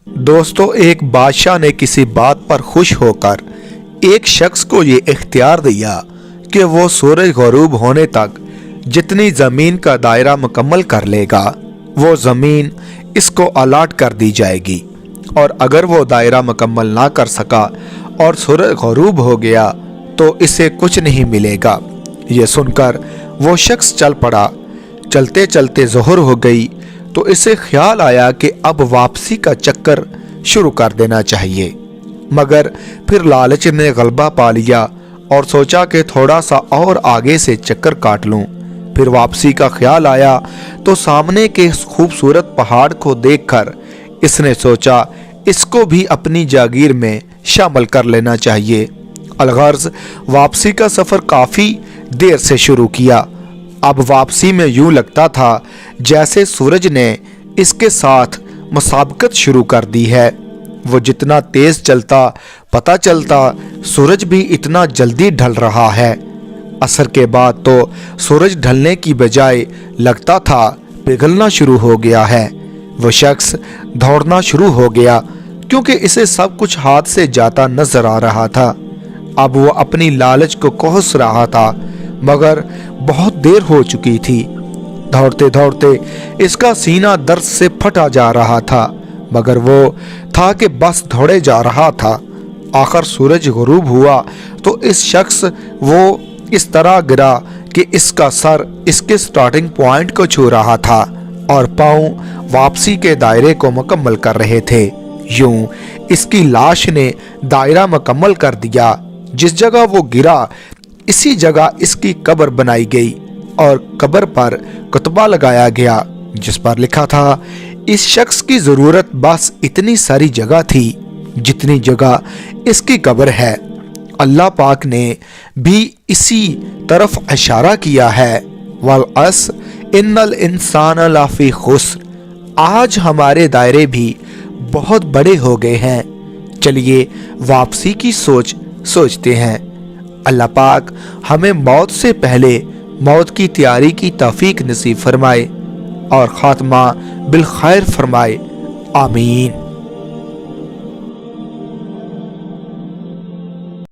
दोस्तों, एक बादशाह ने किसी बात पर खुश होकर एक शख्स को ये इख्तियार दिया कि वो सूरज गरूब होने तक जितनी ज़मीन का दायरा मुकम्मल कर लेगा वो ज़मीन इसको अलाट कर दी जाएगी, और अगर वो दायरा मुकम्मल ना कर सका और सूरज गरूब हो गया तो इसे कुछ नहीं मिलेगा। ये सुनकर वो शख्स चल पड़ा। चलते चलते ज़ोहर हो गई तो इसे ख्याल आया कि अब वापसी का चक्कर शुरू कर देना चाहिए, मगर फिर लालच ने गलबा पा लिया और सोचा कि थोड़ा सा और आगे से चक्कर काट लूं। फिर वापसी का ख्याल आया तो सामने के खूबसूरत पहाड़ को देखकर इसने सोचा इसको भी अपनी जागीर में शामिल कर लेना चाहिए। अलगर्ज वापसी का सफ़र काफ़ी देर से शुरू किया। अब वापसी में यूं लगता था जैसे सूरज ने इसके साथ मुसाबकत शुरू कर दी है। वो जितना तेज चलता पता चलता सूरज भी इतना जल्दी ढल रहा है। असर के बाद तो सूरज ढलने की बजाय लगता था पिघलना शुरू हो गया है। वो शख्स दौड़ना शुरू हो गया क्योंकि इसे सब कुछ हाथ से जाता नजर आ रहा था। अब वो अपनी लालच को कोस रहा था, मगर बहुत देर हो चुकी थी। दौड़ते दौड़ते इसका सीना दर्द से फटा जा रहा था, मगर वो था कि बस दौड़े जा रहा था। आखिर सूरज गरूब हुआ तो इस शख्स वो इस तरह गिरा कि इसका सर इसके स्टार्टिंग पॉइंट को छू रहा था और पांव वापसी के दायरे को मुकम्मल कर रहे थे। यूं इसकी लाश ने दायरा मुकम्मल कर दिया। जिस जगह वो गिरा इसी जगह इसकी कब्र बनाई गई और कब्र पर कुतबा लगाया गया जिस पर लिखा था, इस शख्स की ज़रूरत बस इतनी सारी जगह थी जितनी जगह इसकी कब्र है। अल्लाह पाक ने भी इसी तरफ इशारा किया है, वल अस्र इन्नल इंसान लफी खुस्र। आज हमारे दायरे भी बहुत बड़े हो गए हैं। चलिए वापसी की सोचते हैं। अल्लाह पाक हमें मौत से पहले मौत की तैयारी की तौफीक नसीब फरमाए और खात्मा बिल खैर फरमाए। आमीन।